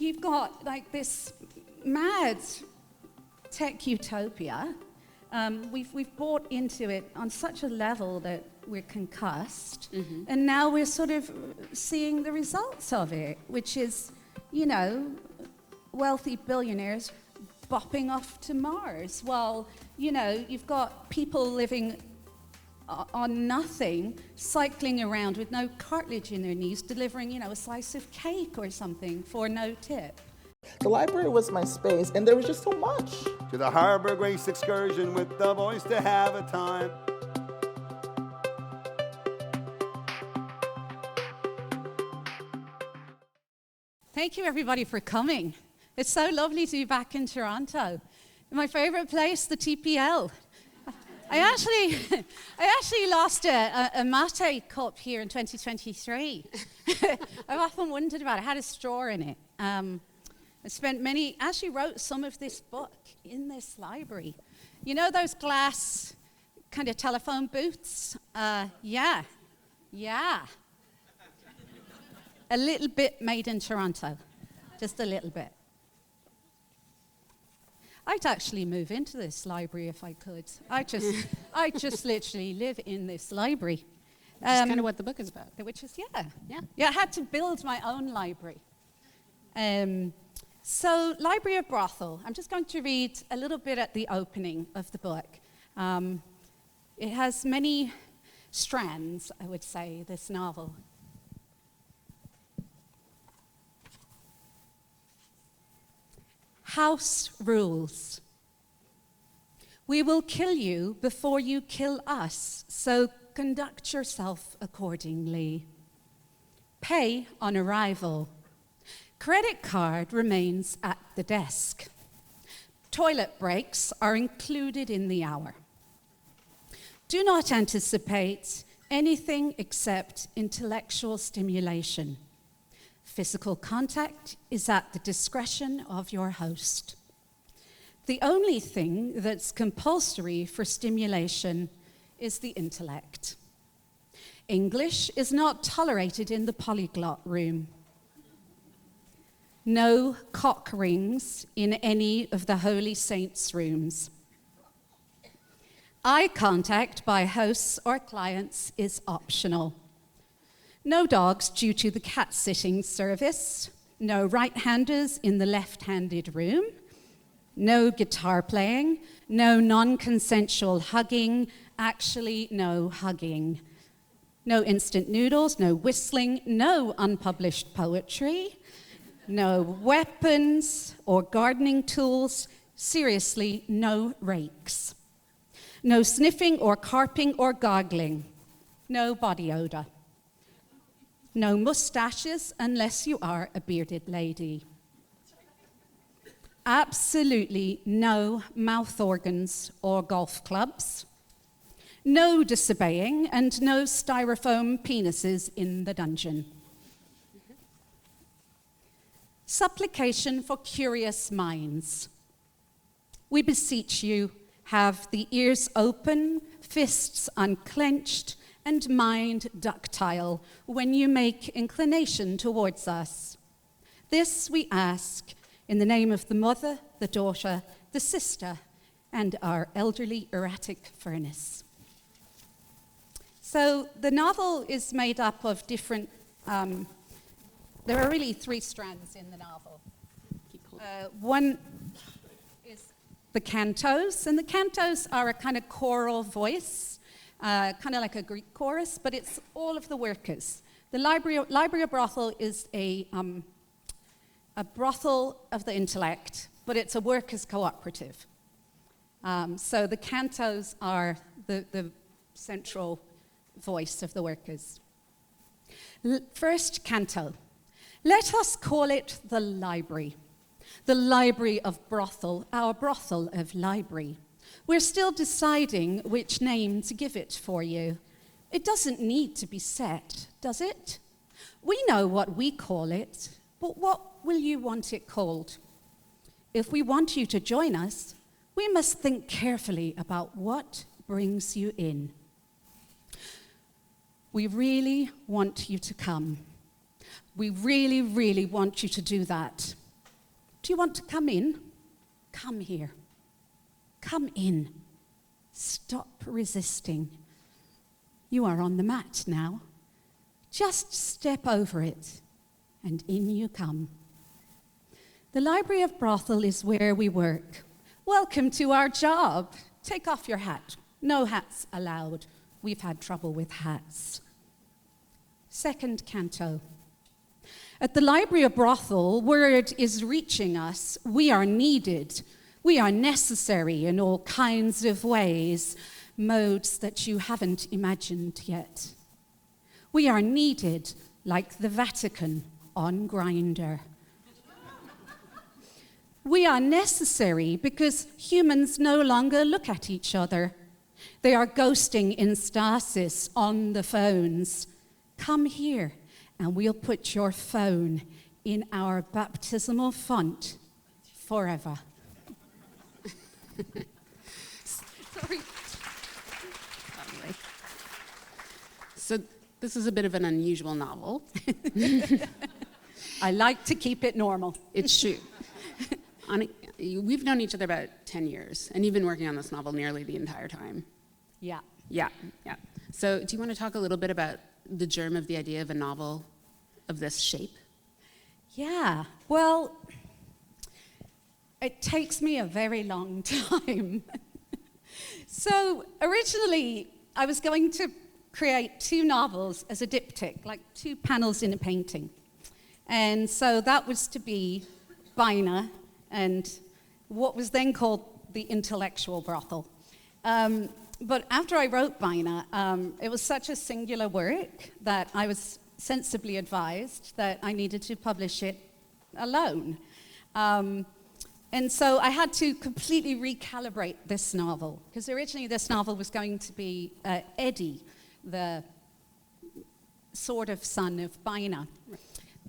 you've got like this mad tech utopia. We've bought into it on such a level that we're concussed, and now we're sort of seeing the results of it, which is, wealthy billionaires bopping off to Mars, while, you've got people living on nothing, cycling around with no cartilage in their knees, delivering, a slice of cake or something for no tip. The library was my space, and there was just so much. To the Harbor Grace excursion with the boys to have a time. Thank you, everybody, for coming. It's so lovely to be back in Toronto. My favorite place, the TPL. I actually lost a mate cup here in 2023. I've often wondered about it. It had a straw in it. I actually wrote some of this book in this library. You know those glass kind of telephone booths? Yeah. A little bit made in Toronto, just a little bit. I'd actually move into this library if I could. I just literally live in this library. That's kind of what the book is about. Which is, yeah. I had to build my own library. So, Library of Brothel. I'm just going to read a little bit at the opening of the book. It has many strands, I would say, this novel. House rules. We will kill you before you kill us, so conduct yourself accordingly. Pay on arrival. Credit card remains at the desk. Toilet breaks are included in the hour. Do not anticipate anything except intellectual stimulation. Physical contact is at the discretion of your host. The only thing that's compulsory for stimulation is the intellect. English is not tolerated in the polyglot room. No cock rings in any of the holy saints' rooms. Eye contact by hosts or clients is optional. No dogs due to the cat-sitting service. No right-handers in the left-handed room. No guitar playing. No non-consensual hugging. Actually, no hugging. No instant noodles. No whistling. No unpublished poetry. No weapons or gardening tools. Seriously, no rakes. No sniffing or carping or gargling. No body odor. No mustaches unless you are a bearded lady. Absolutely no mouth organs or golf clubs. No disobeying and no styrofoam penises in the dungeon. Supplication for curious minds. We beseech you, have the ears open, fists unclenched, and mind ductile when you make inclination towards us. This we ask in the name of the mother, the daughter, the sister, and our elderly erratic furnace. So the novel is made up of different, there are really three strands in the novel. One is the cantos, and the cantos are a kind of choral voice, kind of like a Greek chorus, but it's all of the workers. The Library of Brothel is a brothel of the intellect, but it's a workers' cooperative. So the cantos are the central voice of the workers. First canto. Let us call it the library of Brothel, our brothel of library. We're still deciding which name to give it for you. It doesn't need to be set, does it? We know what we call it, but what will you want it called? If we want you to join us, we must think carefully about what brings you in. We really want you to come. We really, really want you to do that. Do you want to come in? Come here. Come in. Stop resisting. You are on the mat now. Just step over it, and in you come. The Library of Brothel is where we work. Welcome to our job. Take off your hat. No hats allowed. We've had trouble with hats. Second canto. At the Library of Brothel, word is reaching us. We are needed. We are necessary in all kinds of ways, modes that you haven't imagined yet. We are needed like the Vatican on Grindr. We are necessary because humans no longer look at each other. They are ghosting in stasis on the phones. Come here, and we'll put your phone in our baptismal font forever. Sorry. So this is a bit of an unusual novel. I like to keep it normal. It's true. We've known each other about 10 years, and you've been working on this novel nearly the entire time. Yeah. Yeah. So do you want to talk a little bit about the germ of the idea of a novel of this shape? Yeah. Well, it takes me a very long time. So originally, I was going to create 2 novels as a diptych, like 2 panels in a painting. And so that was to be Bina and what was then called the intellectual brothel. But after I wrote Bina, it was such a singular work that I was sensibly advised that I needed to publish it alone. And so I had to completely recalibrate this novel, because originally this novel was going to be Eddie, the sort of son of Bina. Right.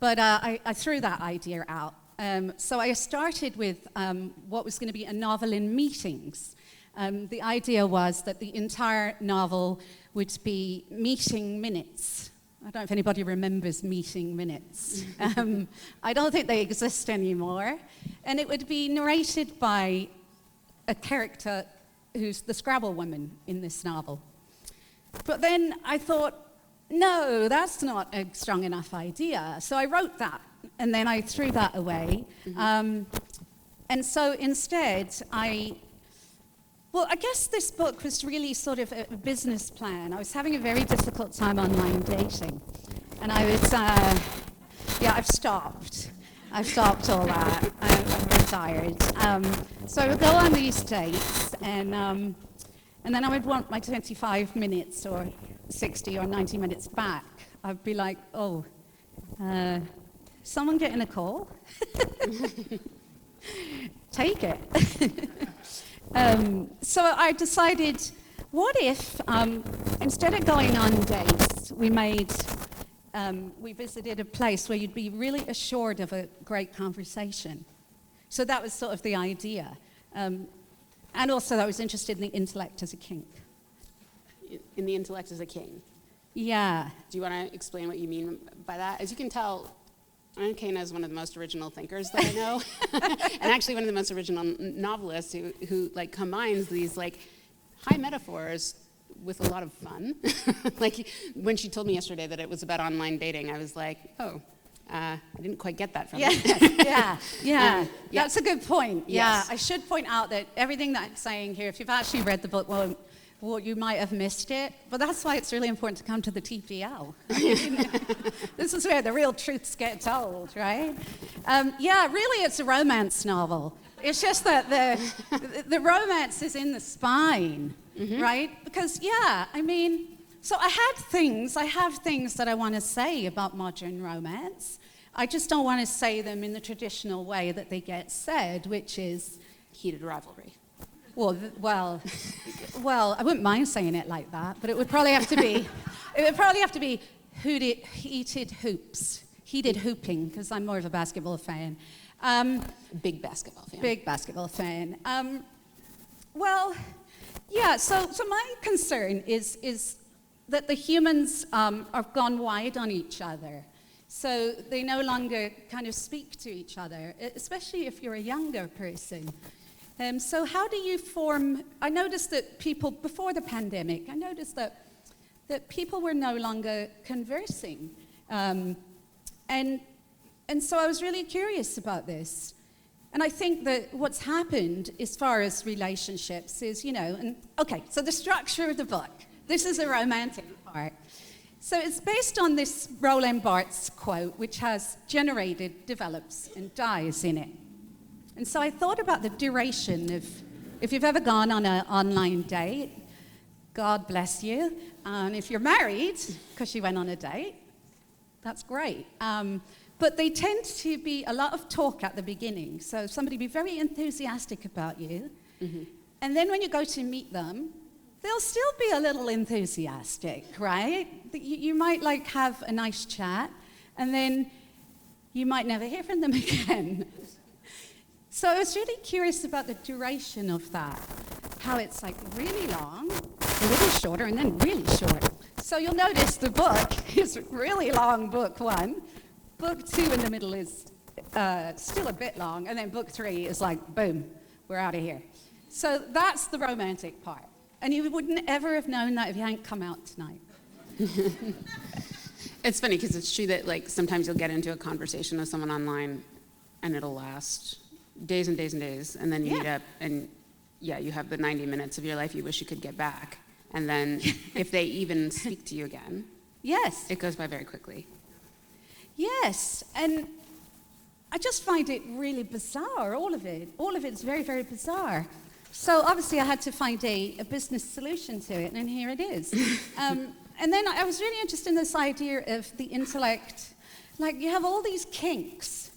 But I threw that idea out. So I started with what was going to be a novel in meetings. The idea was that the entire novel would be meeting minutes. I don't know if anybody remembers meeting minutes. I don't think they exist anymore. And it would be narrated by a character who's the Scrabble woman in this novel. But then I thought, no, that's not a strong enough idea. So I wrote that, and then I threw that away. Mm-hmm. And so instead, I guess this book was really sort of a business plan. I was having a very difficult time online dating. And I was, I've stopped. I've stopped all that. I'm retired. So I would go on these dates, and then I would want my 25 minutes or 60 or 90 minutes back. I'd be like, someone getting a call? Take it. So I decided, what if instead of going on dates, we visited a place where you'd be really assured of a great conversation. So that was sort of the idea. And also I was interested in the intellect as a kink. In the intellect as a king? Yeah. Do you want to explain what you mean by that? As you can tell, Anakana is one of the most original thinkers that I know, and actually one of the most original novelists who like combines these like high metaphors with a lot of fun. Like when she told me yesterday that it was about online dating, I was like, I didn't quite get that from her. Yeah. That's a good point. Yes. Yeah, I should point out that everything that I'm saying here, if you've actually read the book, well, you might have missed it, but that's why it's really important to come to the TPL. This is where the real truths get told, right? Really it's a romance novel. It's just that the romance is in the spine, mm-hmm. right? Because, so I have things that I want to say about modern romance. I just don't want to say them in the traditional way that they get said, which is heated rivalry. Well, I wouldn't mind saying it like that, but it would probably have to be, heated hoops, heated hooping, because I'm more of a basketball fan. Big basketball fan. Big basketball fan. So my concern is that the humans have gone wide on each other. So they no longer kind of speak to each other, especially if you're a younger person. So how do you form, I noticed that people, before the pandemic, I noticed that people were no longer conversing. And so I was really curious about this. And I think that what's happened as far as relationships is, so the structure of the book, this is a romantic part. So it's based on this Roland Barthes quote, which has generated, develops, and dies in it. And so I thought about the duration of, if you've ever gone on an online date, God bless you. And if you're married, because you went on a date, that's great. But they tend to be a lot of talk at the beginning. So somebody be very enthusiastic about you. Mm-hmm. And then when you go to meet them, they'll still be a little enthusiastic, right? You might have a nice chat, and then you might never hear from them again. So I was really curious about the duration of that, how it's really long, a little shorter, and then really short. So you'll notice the book is really long, book 1. Book 2 in the middle is still a bit long, and then book 3 is boom, we're out of here. So that's the romantic part. And you wouldn't ever have known that if you hadn't come out tonight. It's funny because it's true that sometimes you'll get into a conversation with someone online and it'll last days and days and days, and then you meet up and you have the 90 minutes of your life you wish you could get back. And then if they even speak to you again, yes, it goes by very quickly. Yes, and I just find it really bizarre, all of it. All of it's very, very bizarre. So obviously I had to find a business solution to it, and here it is. And then I was really interested in this idea of the intellect. You have all these kinks,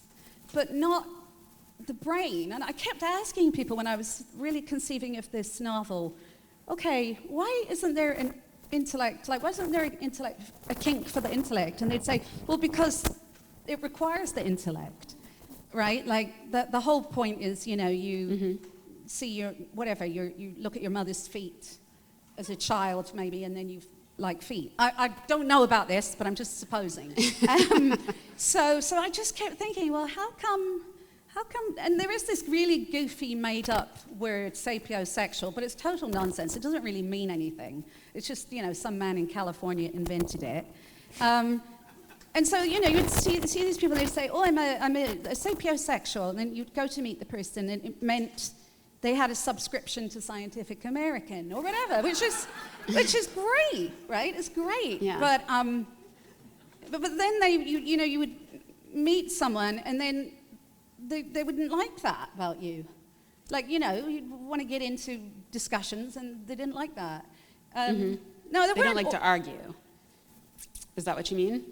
but not the brain. And I kept asking people when I was really conceiving of this novel, okay, why isn't there an intellect? Why isn't there an intellect, a kink for the intellect? And they'd say, well, because it requires the intellect, right? The whole point is, you mm-hmm. see you look at your mother's feet as a child, maybe, and then you feet. I don't know about this, but I'm just supposing. So I just kept thinking, well, how come, and there is this really goofy made-up word, sapiosexual, but it's total nonsense. It doesn't really mean anything. It's just, some man in California invented it. And so, you'd see these people, they'd say, oh, I'm a sapiosexual, and then you'd go to meet the person, and it meant they had a subscription to Scientific American or whatever, which is great, right? It's great. Yeah. But then you would meet someone, and then they wouldn't like that about you. You'd want to get into discussions, and they didn't like that. Mm-hmm. No, they don't like to argue. Is that what you mean?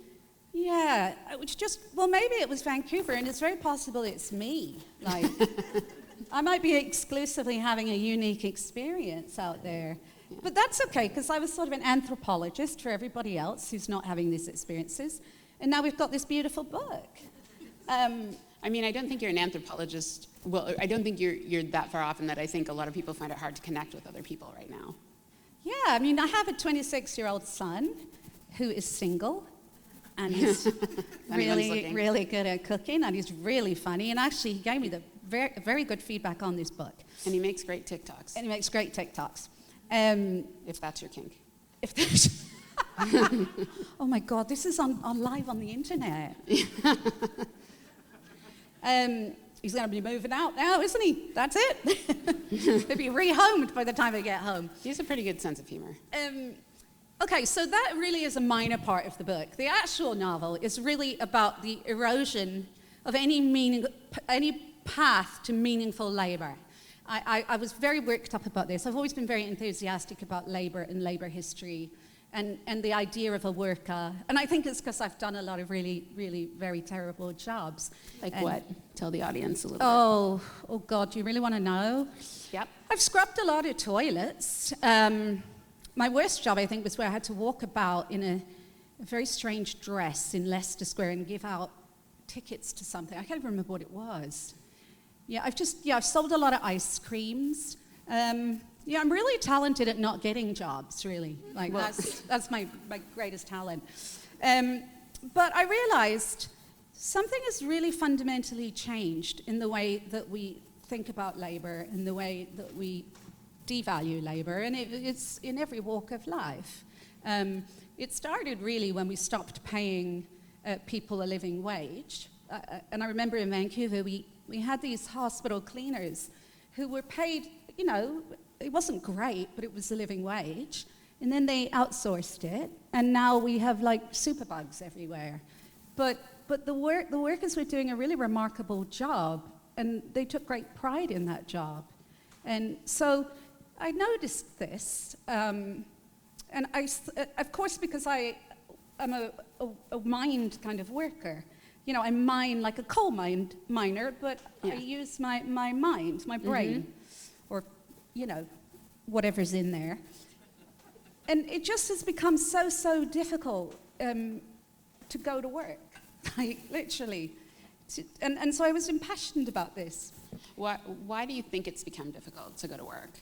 Yeah, maybe it was Vancouver, and it's very possible it's me. I might be exclusively having a unique experience out there. Yeah. But that's okay, because I was sort of an anthropologist for everybody else who's not having these experiences. And now we've got this beautiful book. I don't think you're an anthropologist. Well, I don't think you're that far off in that I think a lot of people find it hard to connect with other people right now. Yeah, I have a 26-year-old son who is single. And he's really, really good at cooking, and he's really funny. And actually, he gave me the very, very good feedback on this book. And he makes great TikToks. If that's your kink. If there's... Oh my God, this is on live on the internet. He's going to be moving out now, isn't he? That's it. He'll be rehomed by the time I get home. He has a pretty good sense of humor. Okay, so that really is a minor part of the book. The actual novel is really about the erosion of any path to meaningful labor. I was very worked up about this. I've always been very enthusiastic about labor and labor history and the idea of a worker. And I think it's because I've done a lot of really, really very terrible jobs. Like what? Tell the audience a little bit. Oh God, do you really want to know? Yep. I've scrubbed a lot of toilets. My worst job, I think, was where I had to walk about in a very strange dress in Leicester Square and give out tickets to something. I can't even remember what it was. I've sold a lot of ice creams. I'm really talented at not getting jobs, really. That's my greatest talent. but I realized something has really fundamentally changed in the way that we think about labor, in the way that we devalue labor, and it's in every walk of life. It started really when we stopped paying people a living wage. And I remember in Vancouver, we had these hospital cleaners who were paid, you know, it wasn't great, but it was a living wage. And then they outsourced it, and now we have like superbugs everywhere. But the workers were doing a really remarkable job, and they took great pride in that job. And so I noticed this, and of course, because I am a mined kind of worker. You know, I mine like a coal miner, but I use my mind, my brain, or, you know, whatever's in there. And it just has become so difficult to go to work, like literally. And so I was impassioned about this. Why do you think it's become difficult to go to work?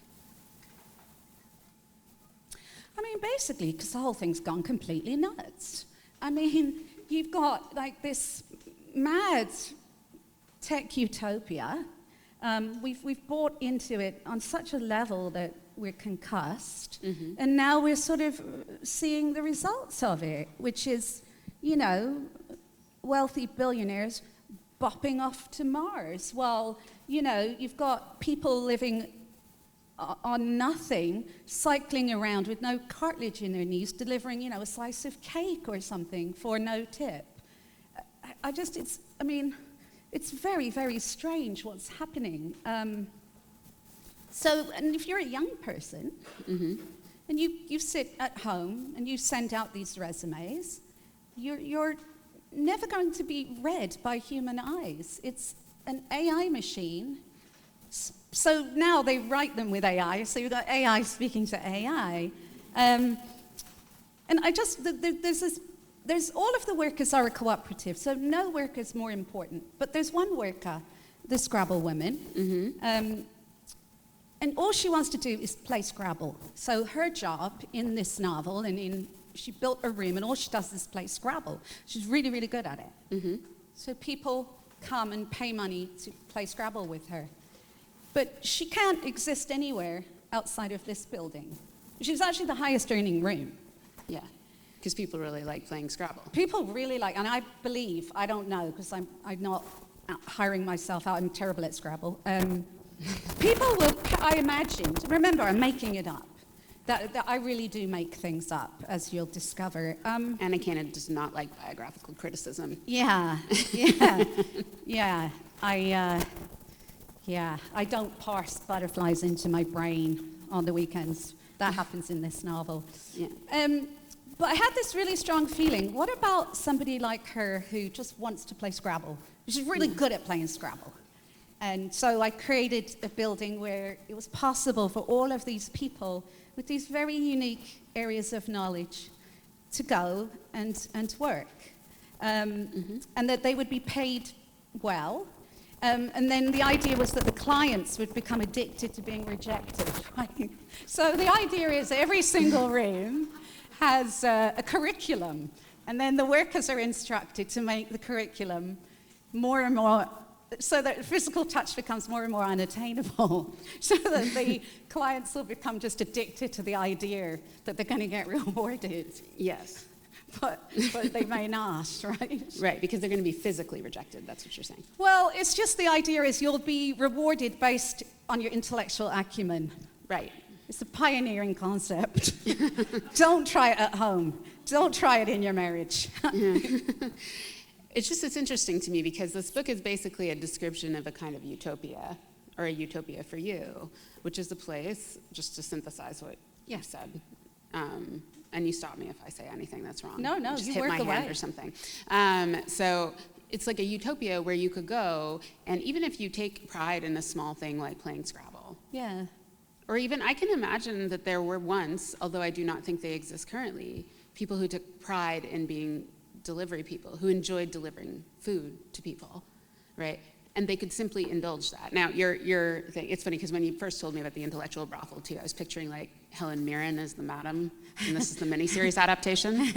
I mean, basically, because the whole thing's gone completely nuts. I mean, you've got like this mad tech utopia. We've bought into it on such a level that we're concussed, and now we're sort of seeing the results of it, which is, you know, wealthy billionaires bopping off to Mars, while, you know, you've got people living on nothing, cycling around with no cartilage in their knees, delivering, you know, a slice of cake or something for no tip. It's very, very strange what's happening. So, and if you're a young person, and you sit at home and you send out these resumes, you're never going to be read by human eyes. It's an AI machine. So now they write them with AI, so you've got AI speaking to AI. And there's all of the workers are a cooperative, so no worker is more important. But there's one worker, the Scrabble woman, and all she wants to do is play Scrabble. So her job in this novel, she built a room, and all she does is play Scrabble. She's really, really good at it. So people come and pay money to play Scrabble with her. But she can't exist anywhere outside of this building. She's actually the highest earning room. Yeah, because people really like playing Scrabble. People really like, and I believe, I don't know, because I'm not hiring myself out, I'm terrible at Scrabble. People will, I imagine, remember, I'm making it up, that I really do make things up, as you'll discover. Anakana does not like biographical criticism. Yeah. I don't parse butterflies into my brain on the weekends. That happens in this novel. Yeah. But I had this really strong feeling, what about somebody like her who just wants to play Scrabble? She's really good at playing Scrabble. And so I created a building where it was possible for all of these people with these very unique areas of knowledge to go and work. And that they would be paid well. And then the idea was that the clients would become addicted to being rejected, right? So the idea is every single room has a curriculum, and then the workers are instructed to make the curriculum more and more, so that physical touch becomes more and more unattainable, so that the clients will become just addicted to the idea that they're going to get rewarded. Yes. But they may not, right? Right, because they're going to be physically rejected, that's what you're saying. Well, it's just the idea is you'll be rewarded based on your intellectual acumen. Right. It's a pioneering concept. Don't try it at home. Don't try it in your marriage. It's interesting to me because this book is basically a description of a kind of utopia, or a utopia for you, which is a place, just to synthesize what you said, and you stop me if I say anything that's wrong. No, just you hit work my away. hand or something. So it's like a utopia where you could go, and even if you take pride in a small thing like playing Scrabble, Yeah. or even I can imagine that there were once, although I do not think they exist currently, people who took pride in being delivery people, who enjoyed delivering food to people, right? and they could simply indulge that. Now, your thing, it's funny because when you first told me about the intellectual brothel too, I was picturing like Helen Mirren as the madam, and this is the miniseries adaptation,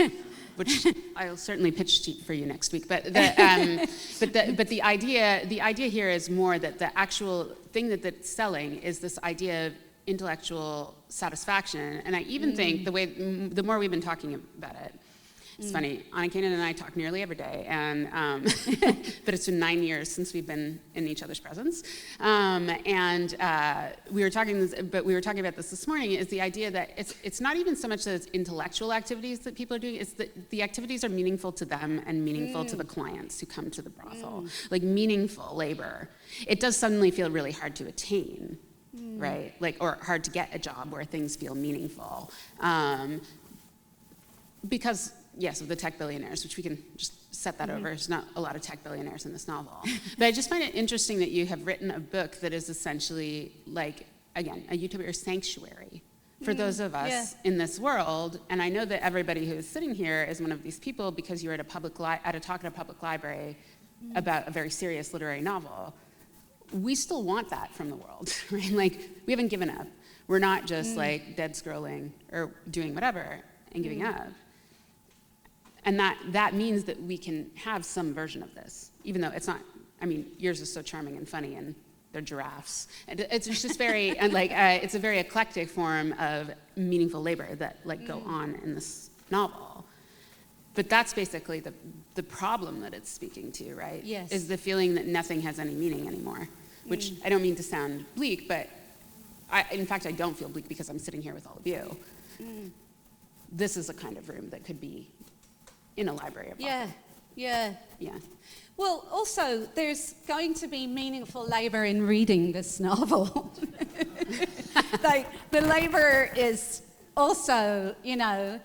which I'll certainly pitch for you next week. But the idea here is more that the actual thing that's selling is this idea of intellectual satisfaction. And I even think the more we've been talking about it, it's funny, Anakana and I talk nearly every day, and but it's been 9 years since we've been in each other's presence. We were talking about this morning, is the idea that it's not even so much that it's intellectual activities that people are doing, it's that the activities are meaningful to them and meaningful to the clients who come to the brothel. Like meaningful labor. It does suddenly feel really hard to attain, right? Like, or hard to get a job where things feel meaningful. Because, yes, of the tech billionaires, which we can just set that over. There's not a lot of tech billionaires in this novel. But I just find it interesting that you have written a book that is essentially like, again, a utopia sanctuary for those of us in this world. And I know that everybody who is sitting here is one of these people because you're at a talk at a public library about a very serious literary novel. We still want that from the world, right? Like, we haven't given up. We're not just like dead scrolling or doing whatever and giving up. And that means that we can have some version of this, even though it's not, I mean, yours is so charming and funny, and they're giraffes. And it's just very, and like, it's a very eclectic form of meaningful labor that like go on in this novel. But that's basically the problem that it's speaking to, right? Yes. Is the feeling that nothing has any meaning anymore, which I don't mean to sound bleak, but in fact, I don't feel bleak because I'm sitting here with all of you. This is a kind of room that could be in a library of Yeah. Yeah. Well, also, there's going to be meaningful labor in reading this novel. Like, the labor is also, this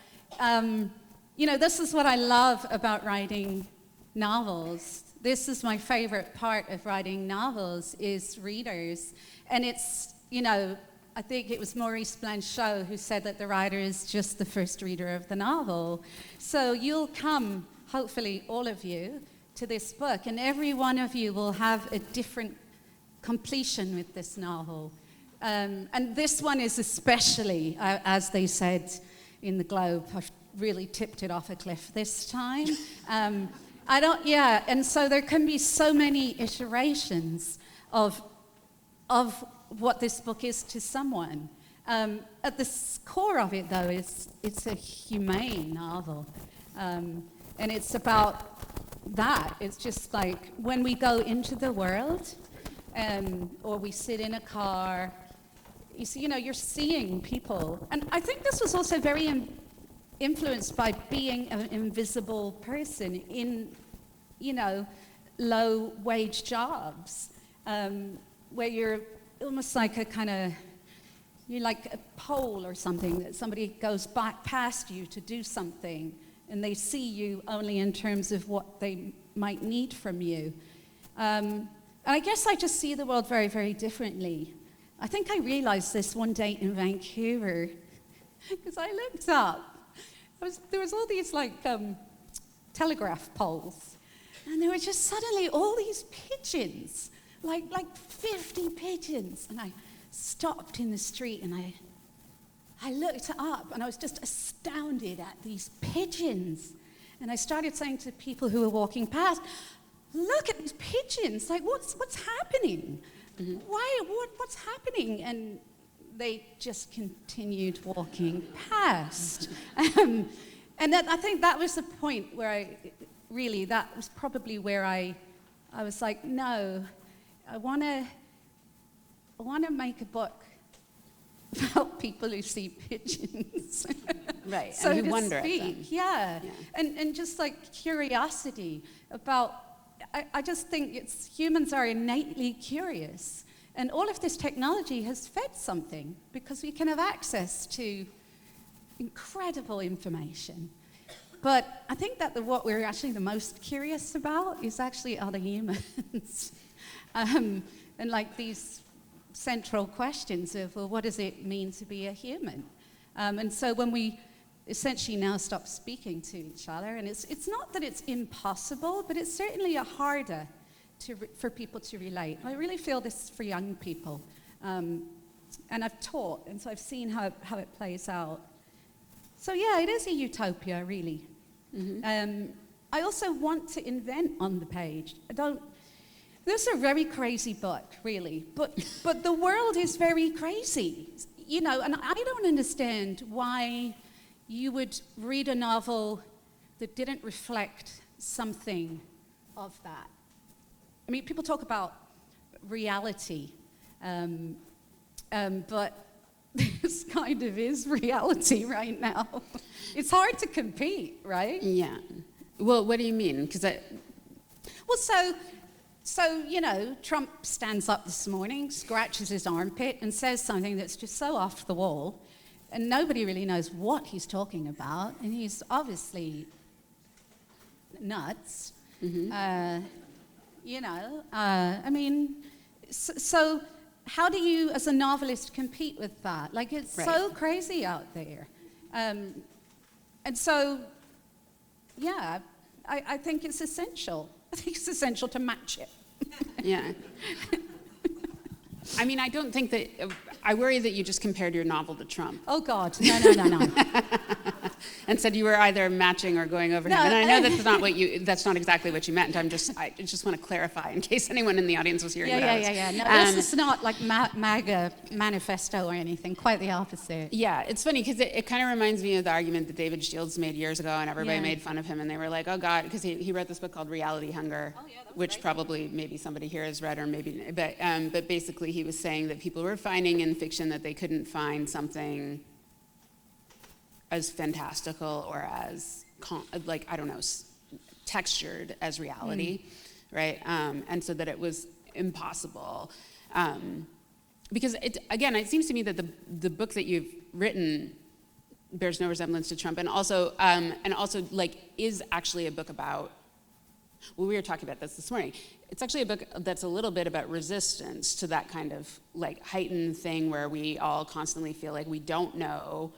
is what I love about writing novels. This is my favorite part of writing novels, is readers. And it's, I think it was Maurice Blanchot who said that the writer is just the first reader of the novel. So you'll come, hopefully all of you, to this book, and every one of you will have a different completion with this novel. And this one is especially, as they said in the Globe, I've really tipped it off a cliff this time. And so there can be so many iterations of what this book is to someone. At the core of it, though, it's a humane novel. And it's about that. It's just like when we go into the world, or we sit in a car, you see, you're seeing people. And I think this was also very influenced by being an invisible person in, low-wage jobs, where you're almost like you're like a pole or something, that somebody goes back past you to do something, and they see you only in terms of what they might need from you. And I guess I just see the world very, very differently. I think I realized this one day in Vancouver, because I looked up. There was all these telegraph poles, and there were just suddenly all these pigeons, like 50 pigeons. And I stopped in the street and I looked up, and I was just astounded at these pigeons. And I started saying to people who were walking past, "Look at these pigeons! Like, what's happening? What's happening?" And they just continued walking past. And then I think that was the point where that was probably where I was like, no, I want to make a book about people who see pigeons. Right, so and who to wonder speak. at them. Yeah. And just like curiosity about, I just think humans are innately curious. And all of this technology has fed something, because we can have access to incredible information. But I think that what we're actually the most curious about is actually other humans. And like these central questions of, well, what does it mean to be a human? And so when we essentially now stop speaking to each other, and it's not that it's impossible, but it's certainly harder for people to relate. I really feel this for young people. And I've taught, and so I've seen how it plays out. So yeah, it is a utopia, really. I also want to invent on the page. This is a very crazy book, really, but the world is very crazy, you know, and I don't understand why you would read a novel that didn't reflect something of that. I mean, people talk about reality, but this kind of is reality right now. It's hard to compete, right? Yeah. Well, what do you mean? So, you know, Trump stands up this morning, scratches his armpit, and says something that's just so off the wall, and nobody really knows what he's talking about, and he's obviously nuts. You know, I mean, so how do you, as a novelist, compete with that? Like, it's so crazy out there. And so, yeah, I think it's essential. I think it's essential to match it. Yeah. I mean, I don't think that, I worry that you just compared your novel to Trump. Oh, God, no. And said you were either matching or going over him. And I know that's not exactly what you meant. I just want to clarify in case anyone in the audience was hearing what I was. Yeah. No, this is not like MAGA manifesto or anything, quite the opposite. Yeah, it's funny because it kind of reminds me of the argument that David Shields made years ago, and everybody made fun of him, and they were like, oh God, because he wrote this book called Reality Hunger, which probably maybe somebody here has read or maybe, but basically he was saying that people were finding in fiction that they couldn't find something as fantastical or as, like, I don't know, textured as reality, right? And so that it was impossible. Because, it seems to me that the book that you've written bears no resemblance to Trump, and also like, is actually a book about, well, we were talking about this morning. It's actually a book that's a little bit about resistance to that kind of like heightened thing where we all constantly feel like we don't know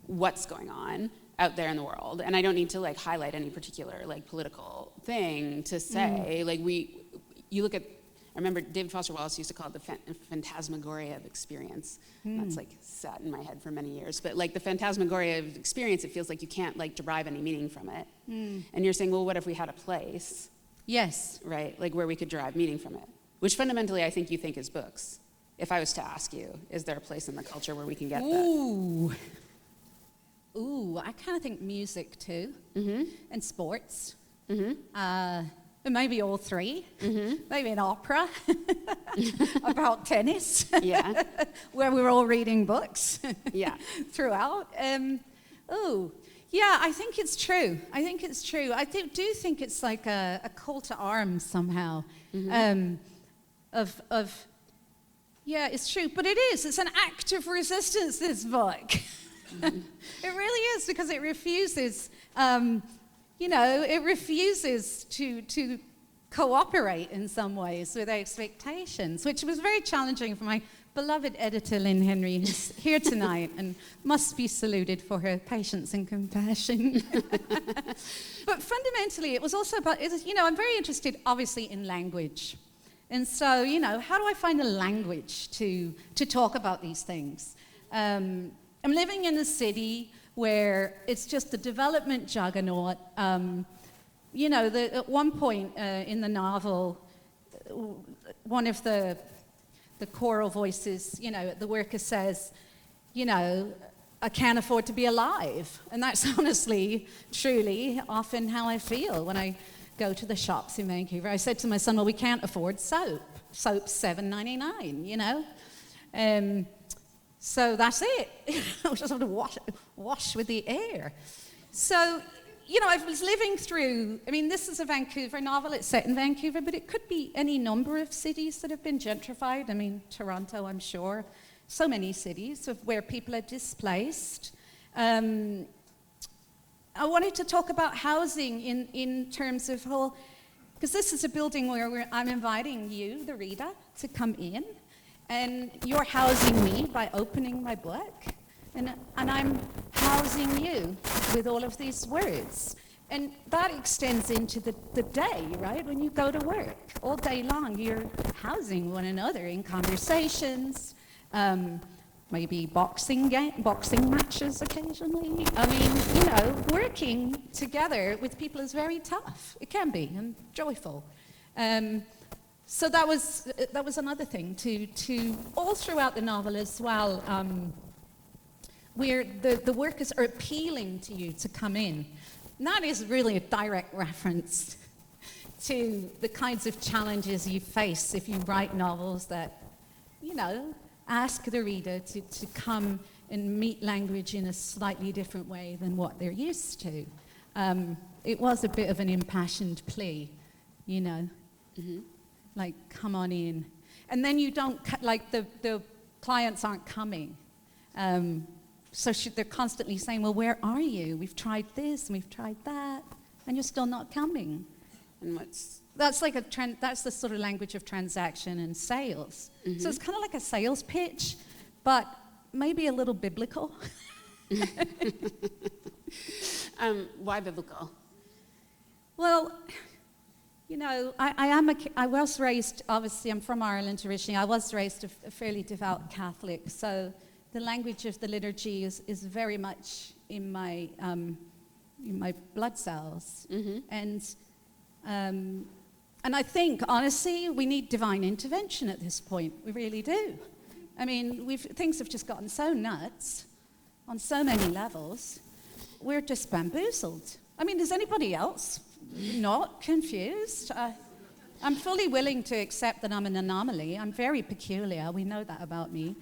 what's going on out there in the world. And I don't need to like highlight any particular like political thing to say, like you look at, I remember David Foster Wallace used to call it the phantasmagoria of experience. That's like sat in my head for many years. But like the phantasmagoria of experience, it feels like you can't like derive any meaning from it. And you're saying, well, what if we had a place? Yes. Right, like where we could derive meaning from it. Which fundamentally I think you think is books. If I was to ask you, is there a place in the culture where we can get that? Ooh, I kind of think music too. And sports. Maybe all three. Maybe an opera about tennis. Yeah. Where we're all reading books. Yeah. Throughout. Yeah, I think it's true. I do think it's like a call to arms somehow. Yeah, it's true. But it is. It's an act of resistance, this book. It really is, because it refuses, it refuses to cooperate in some ways with expectations, which was very challenging for my beloved editor, Lynn Henry, who's here tonight and must be saluted for her patience and compassion. But fundamentally, it was also about, I'm very interested, obviously, in language. And so, how do I find a language to talk about these things? I'm living in a city where it's just a development juggernaut. At one point in the novel, one of the choral voices, the worker says, I can't afford to be alive. And that's honestly, truly, often how I feel when I go to the shops in Vancouver. I said to my son, well, we can't afford soap. Soap's $7.99, So that's it. We just have to wash with the air. So, I was living through, this is a Vancouver novel. It's set in Vancouver, but it could be any number of cities that have been gentrified. Toronto, I'm sure. So many cities where people are displaced. I wanted to talk about housing in terms of because this is a building where I'm inviting you, the reader, to come in. And you're housing me by opening my book. And I'm housing you with all of these words. And that extends into the day, right? When you go to work, all day long, you're housing one another in conversations, maybe boxing matches occasionally. I mean, working together with people is very tough. It can be, and joyful. So that was another thing to all throughout the novel as well, where the workers are appealing to you to come in. And that is really a direct reference to the kinds of challenges you face if you write novels that, ask the reader to come and meet language in a slightly different way than what they're used to. It was a bit of an impassioned plea, Mm-hmm. like, come on in. And then you don't, like, the clients aren't coming. So they're constantly saying, well, where are you? We've tried this, and we've tried that, and you're still not coming. And That's like that's the sort of language of transaction and sales. Mm-hmm. So it's kind of like a sales pitch, but maybe a little biblical. Why biblical? Well, I was raised, obviously I'm from Ireland originally, I was raised a fairly devout Catholic, so the language of the liturgy is very much in my blood cells. Mm-hmm. And I think, honestly, we need divine intervention at this point. We really do. I mean, things have just gotten so nuts on so many levels. We're just bamboozled. I mean, is anybody else not confused? I'm fully willing to accept that I'm an anomaly. I'm very peculiar. We know that about me.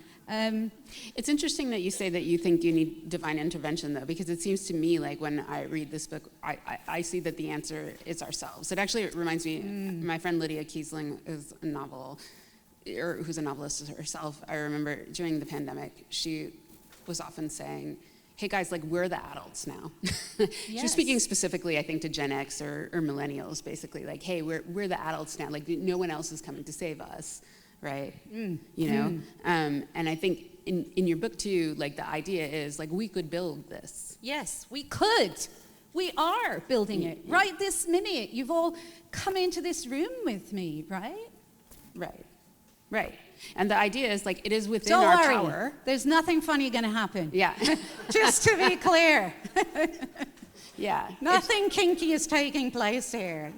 It's interesting that you say that you think you need divine intervention, though, because it seems to me like when I read this book, I see that the answer is ourselves. It actually reminds me, my friend Lydia Kiesling is who's a novelist herself. I remember during the pandemic, she was often saying, hey guys, like, we're the adults now. She was speaking specifically, I think, to Gen X or millennials, basically, like, hey, we're the adults now, like, no one else is coming to save us, right? And I think in your book too, like, the idea is, like, we could build this. Yes, we could. We are building it right this minute. You've all come into this room with me, right? Right. And the idea is, like, it is within Don't our worry. power. There's nothing funny going to happen. Yeah. Just to be clear. Yeah. Nothing kinky is taking place here.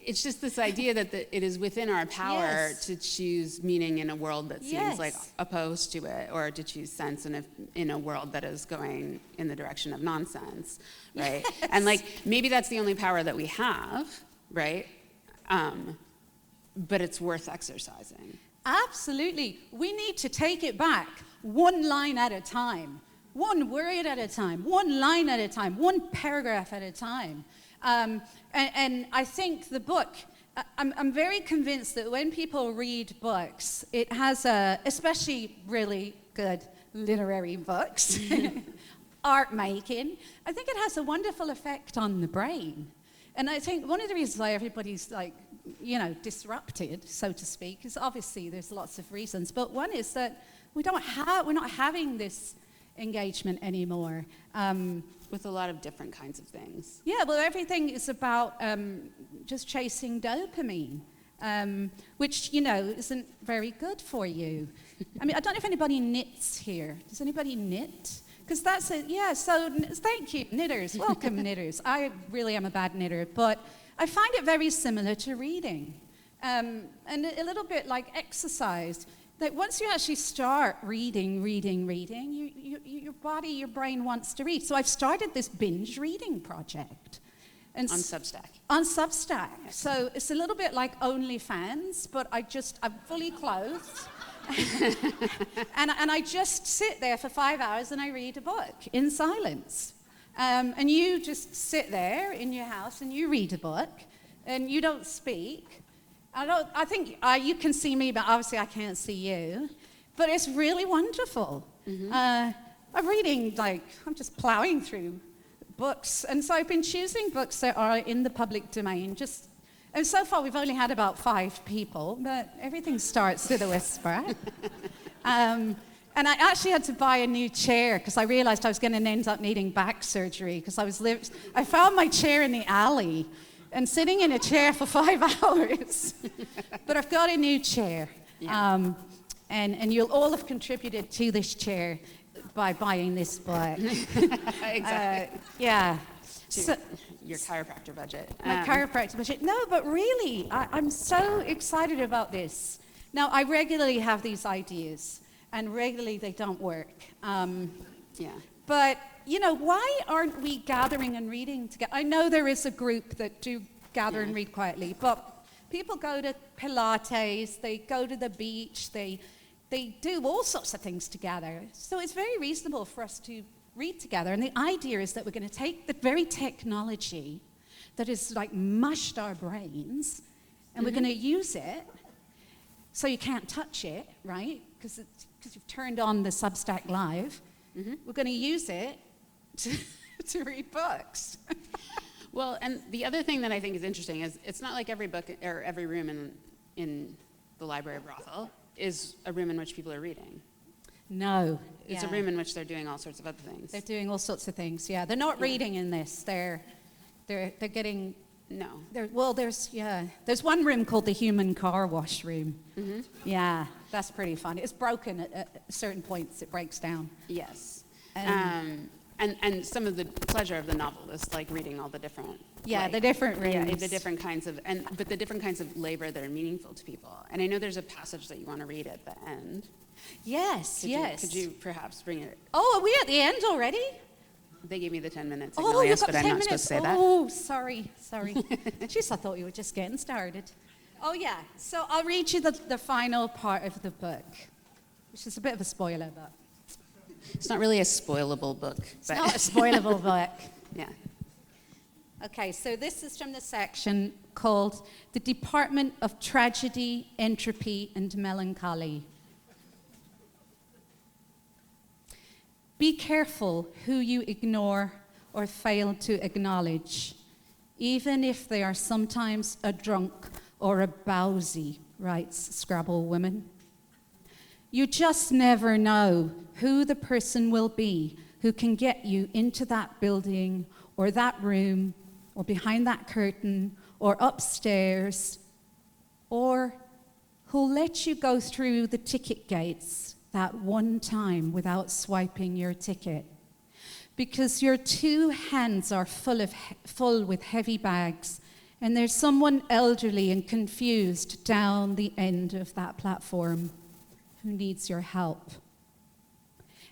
It's just this idea that it is within our power to choose meaning in a world that seems like opposed to it, or to choose sense in a world that is going in the direction of nonsense, right? Yes. And, like, maybe that's the only power that we have, right? But it's worth exercising. Absolutely. We need to take it back one line at a time, one word at a time, one line at a time, one paragraph at a time. And I think the book, I'm very convinced that when people read books, it has especially really good literary books, art making, I think it has a wonderful effect on the brain. And I think one of the reasons why everybody's, like, disrupted, so to speak, is obviously there's lots of reasons, but one is that we're not having this engagement anymore. With a lot of different kinds of things. Yeah, well, everything is about just chasing dopamine, which, isn't very good for you. I mean, I don't know if anybody knits here. Does anybody knit? Because that's it, so thank you, knitters. Welcome, knitters. I really am a bad knitter, but I find it very similar to reading, and a little bit like exercise. That once you actually start reading, your body, your brain wants to read. So I've started this binge reading project. And on Substack. On Substack. So it's a little bit like OnlyFans, but I'm fully clothed. and I just sit there for 5 hours and I read a book in silence. And you just sit there in your house and you read a book and you don't speak. I think you can see me, but obviously I can't see you. But it's really wonderful. Mm-hmm. I'm reading, I'm just plowing through books. And so I've been choosing books that are in the public domain. And so far we've only had about 5 people, but everything starts with a whisper. And I actually had to buy a new chair because I realized I was going to end up needing back surgery because I found my chair in the alley and sitting in a chair for 5 hours. But I've got a new chair. Yeah. And you'll all have contributed to this chair by buying this book. Exactly. Yeah. To your chiropractor budget. My chiropractor budget. No, but really, I'm so excited about this. Now, I regularly have these ideas, and regularly they don't work. Yeah. But, you know, why aren't we gathering and reading together? I know there is a group that do gather and read quietly, but people go to Pilates, they go to the beach, they do all sorts of things together. So it's very reasonable for us to read together. And the idea is that we're going to take the very technology that has like mushed our brains, and we're going to use it so you can't touch it, right? Because you've turned on the Substack Live. We're going to use it to read books. Well, and the other thing that I think is interesting is it's not like every book or every room in the library of Brothel is a room in which people are reading. No. It's a room in which they're doing all sorts of other things. They're doing all sorts of things, yeah. They're not reading in this. They're getting... No. There's one room called the human car wash room. Yeah, that's pretty fun. It's broken at certain points. It breaks down. Yes. And some of the pleasure of the novel is like reading all the different... the different rooms. Yeah, the different kinds of... But the different kinds of labor that are meaningful to people. And I know there's a passage that you want to read at the end. Yes. Could you perhaps bring it? Oh, are we at the end already? They gave me the 10 minutes. Oh, you've got but 10 I'm not minutes. supposed to say that. Oh, sorry. Jeez, I thought you were just getting started. Oh, yeah. So I'll read you the final part of the book, which is a bit of a spoiler, but... It's not really a spoilable book. It's not a spoilable book. Yeah. Okay, so this is from the section called The Department of Tragedy, Entropy, and Melancholy. Be careful who you ignore or fail to acknowledge, even if they are sometimes a drunk or a bowsy, writes Scrabble Woman. You just never know who the person will be who can get you into that building or that room or behind that curtain or upstairs, or who'll let you go through the ticket gates that one time without swiping your ticket, because your two hands are full with heavy bags, and there's someone elderly and confused down the end of that platform who needs your help.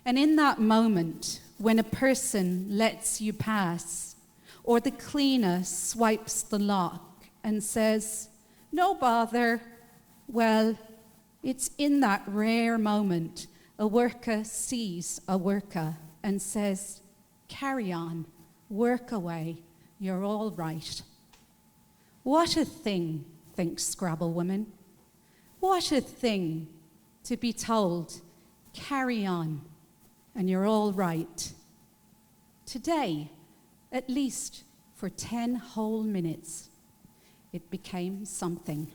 And in that moment, when a person lets you pass, or the cleaner swipes the lock and says, "No bother," well, it's in that rare moment a worker sees a worker and says, "Carry on, work away, you're all right." What a thing, thinks Scrabble Woman. What a thing to be told, "Carry on, and you're all right." Today, at least for 10 whole minutes, it became something.